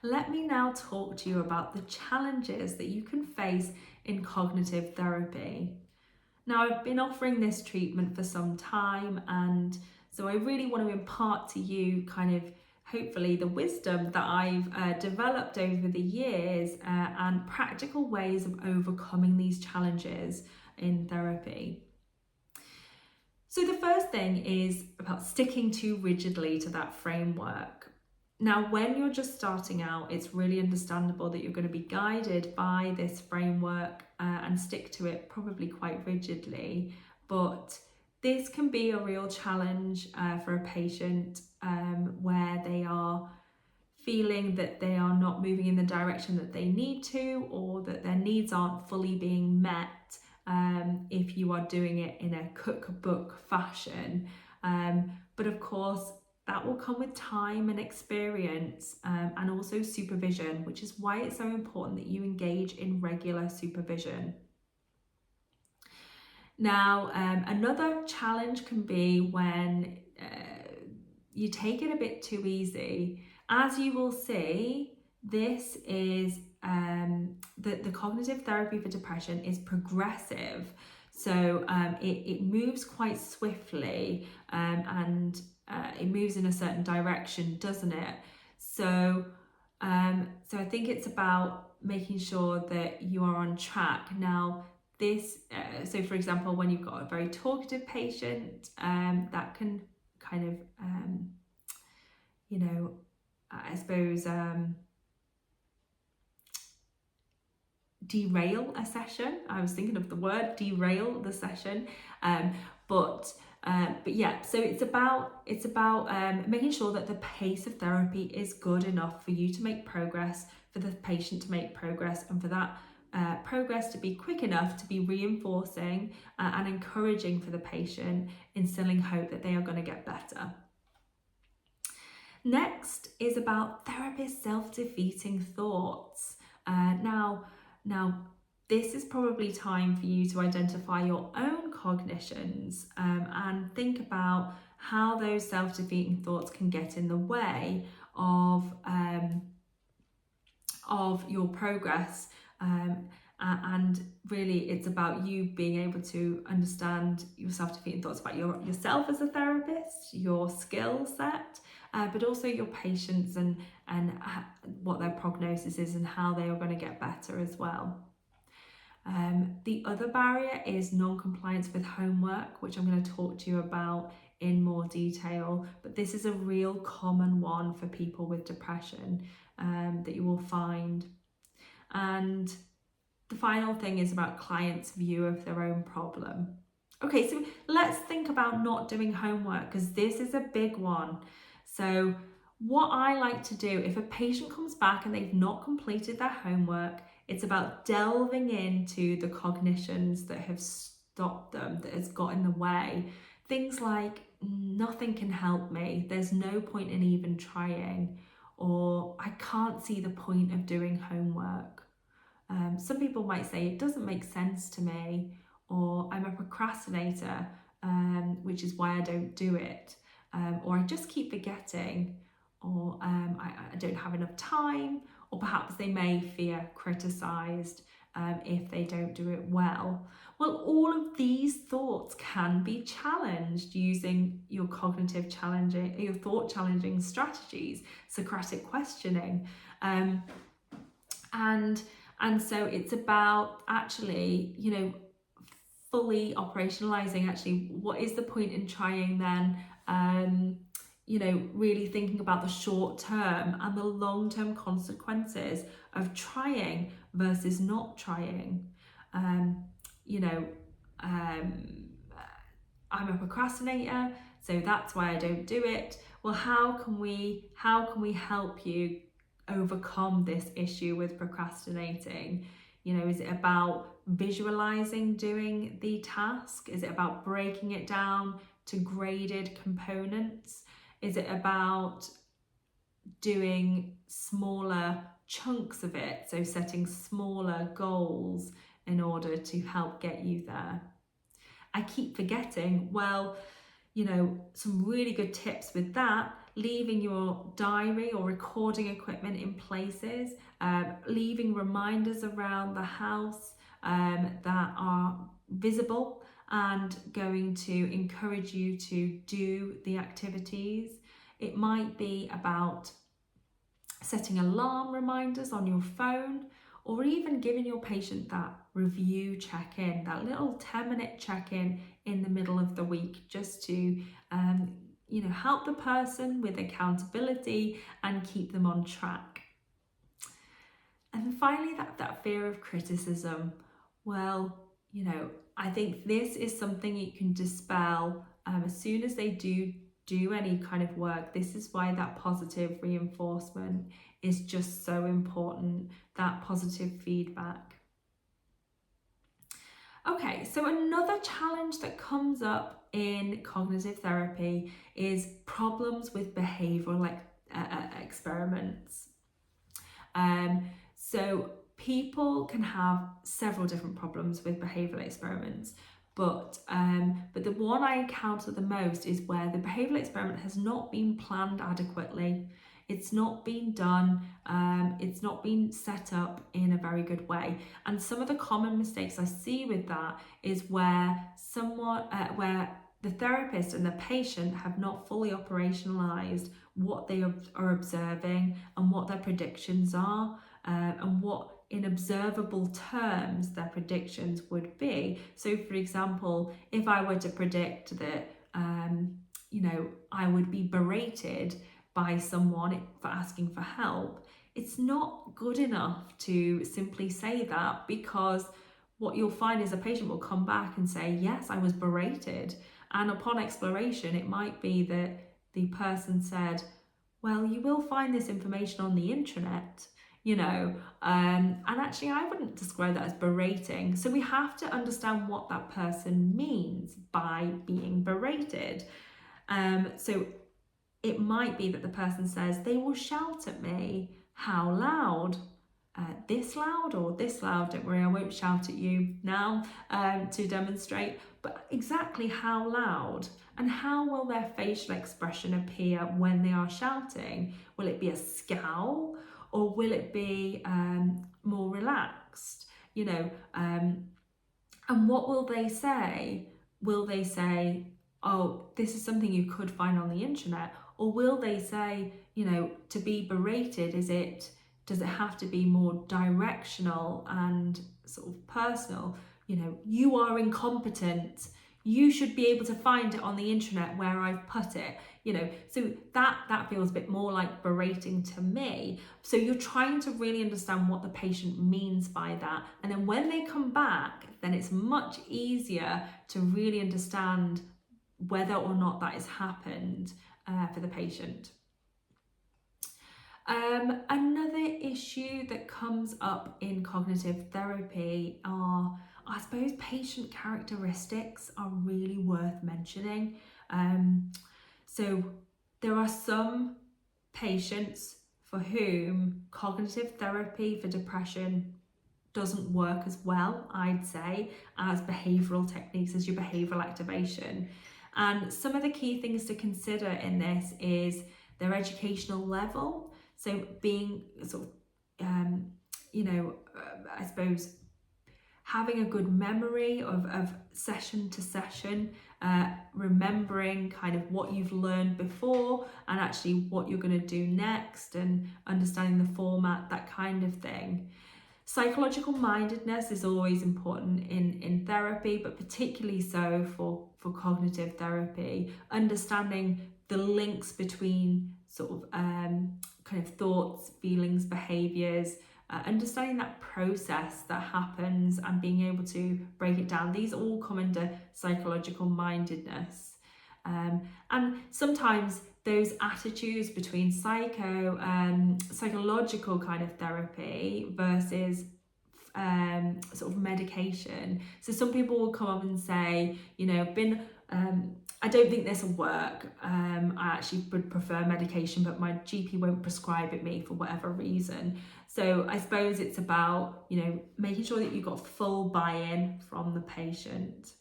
let me now talk to you about the challenges that you can face in cognitive therapy. Now, I've been offering this treatment for some time, and so I really want to impart to you hopefully the wisdom that I've developed over the years and practical ways of overcoming these challenges in therapy. So the first thing is about sticking too rigidly to that framework. Now, when you're just starting out, it's really understandable that you're going to be guided by this framework and stick to it probably quite rigidly, but this can be a real challenge for a patient where they are feeling that they are not moving in the direction that they need to, or that their needs aren't fully being met if you are doing it in a cookbook fashion. But of course, that will come with time and experience and also supervision, which is why it's so important that you engage in regular supervision. Now, another challenge can be when you take it a bit too easy. As you will see, this is the cognitive therapy for depression is progressive. So it moves quite swiftly and it moves in a certain direction, doesn't it? So I think it's about making sure that you are on track. Now, this, so for example, when you've got a very talkative patient, that can kind of, I suppose, derail a session. I was thinking of the word derail the session, but yeah. So it's about making sure that the pace of therapy is good enough for you to make progress, for the patient to make progress, and for that progress to be quick enough to be reinforcing and encouraging for the patient, instilling hope that they are going to get better. Next is about therapist self-defeating thoughts. Now, this is probably time for you to identify your own cognitions and think about how those self-defeating thoughts can get in the way of your progress. And really, it's about you being able to understand your self-defeating thoughts about yourself as a therapist, your skill set, but also your patients and what their prognosis is and how they are going to get better as well. The other barrier is non-compliance with homework, which I'm going to talk to you about in more detail, but this is a real common one for people with depression that you will find. And the final thing is about clients' view of their own problem. Okay, so let's think about not doing homework, because this is a big one. So what I like to do, if a patient comes back and they've not completed their homework, it's about delving into the cognitions that have stopped them, that has got in the way. Things like, nothing can help me, there's no point in even trying, or I can't see the point of doing homework. Some people might say it doesn't make sense to me, or I'm a procrastinator, which is why I don't do it, or I just keep forgetting, or I don't have enough time, or perhaps they may fear criticised if they don't do it well. Well, all of these thoughts can be challenged using your thought challenging strategies, Socratic questioning, and so it's about actually, fully operationalizing actually what is the point in trying then, really thinking about the short term and the long term consequences of trying versus not trying. I'm a procrastinator, so that's why I don't do it. Well, how can we help you overcome this issue with procrastinating? Is it about visualizing doing the task? Is it about breaking it down to graded components? Is it about doing smaller chunks of it, so setting smaller goals in order to help get you there? I keep forgetting. Well, some really good tips with that: leaving your diary or recording equipment in places, leaving reminders around the house that are visible and going to encourage you to do the activities. It might be about setting alarm reminders on your phone, or even giving your patient that review check-in, that little 10-minute check-in in the middle of the week, just to help the person with accountability and keep them on track. And then finally, that fear of criticism. Well, I think this is something you can dispel as soon as they do any kind of work. This is why that positive reinforcement is just so important, that positive feedback. Okay, so another challenge that comes up in cognitive therapy is problems with behavioural experiments. So people can have several different problems with behavioural experiments, but the one I encounter the most is where the behavioural experiment has not been planned adequately. It's not been done, it's not been set up in a very good way. And some of the common mistakes I see with that is where where the therapist and the patient have not fully operationalised what they are observing and what their predictions are, and what in observable terms their predictions would be. So for example, if I were to predict that I would be berated by someone for asking for help, it's not good enough to simply say that, because what you'll find is a patient will come back and say, yes, I was berated. And upon exploration, it might be that the person said, well, you will find this information on the intranet, and actually I wouldn't describe that as berating. So we have to understand what that person means by being berated. So it might be that the person says, they will shout at me. How loud? This loud or this loud? Don't worry, I won't shout at you now to demonstrate, but exactly how loud, and how will their facial expression appear when they are shouting? Will it be a scowl, or will it be more relaxed? And what will they say? Will they say, oh, this is something you could find on the internet? Or will they say, to be berated, does it have to be more directional and sort of personal? You are incompetent. You should be able to find it on the internet where I've put it. So that feels a bit more like berating to me. So you're trying to really understand what the patient means by that. And then when they come back, then it's much easier to really understand whether or not that has happened for the patient. Another issue that comes up in cognitive therapy are, I suppose, patient characteristics are really worth mentioning. So there are some patients for whom cognitive therapy for depression doesn't work as well, I'd say, as behavioural techniques, as your behavioural activation. And some of the key things to consider in this is their educational level. So being sort of, I suppose, having a good memory of session to session, remembering kind of what you've learned before and actually what you're going to do next, and understanding the format, that kind of thing. Psychological mindedness is always important in therapy, but particularly so for cognitive therapy. Understanding the links between sort of kind of thoughts, feelings, behaviours, understanding that process that happens and being able to break it down. These all come under psychological mindedness. And sometimes those attitudes between psychological kind of therapy versus sort of medication. So some people will come up and say, I don't think this will work. I actually would prefer medication, but my GP won't prescribe it me for whatever reason. So I suppose it's about, making sure that you've got full buy-in from the patient.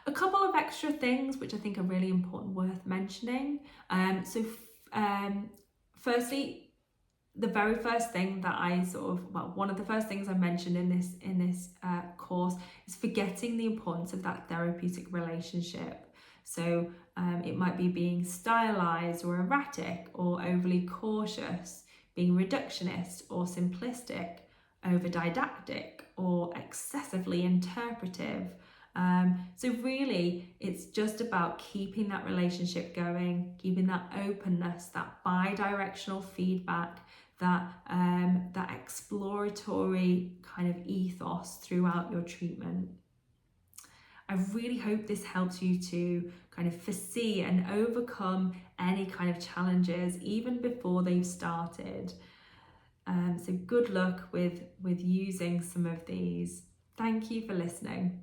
A couple of extra things which I think are really important, worth mentioning. Firstly, the very first thing that one of the first things I mentioned in this course is forgetting the importance of that therapeutic relationship. So it might be being stylized or erratic or overly cautious, being reductionist or simplistic, over didactic or excessively interpretive. So really, it's just about keeping that relationship going, keeping that openness, that bi-directional feedback, that exploratory kind of ethos throughout your treatment. I really hope this helps you to kind of foresee and overcome any kind of challenges even before they've started. So good luck with using some of these. Thank you for listening.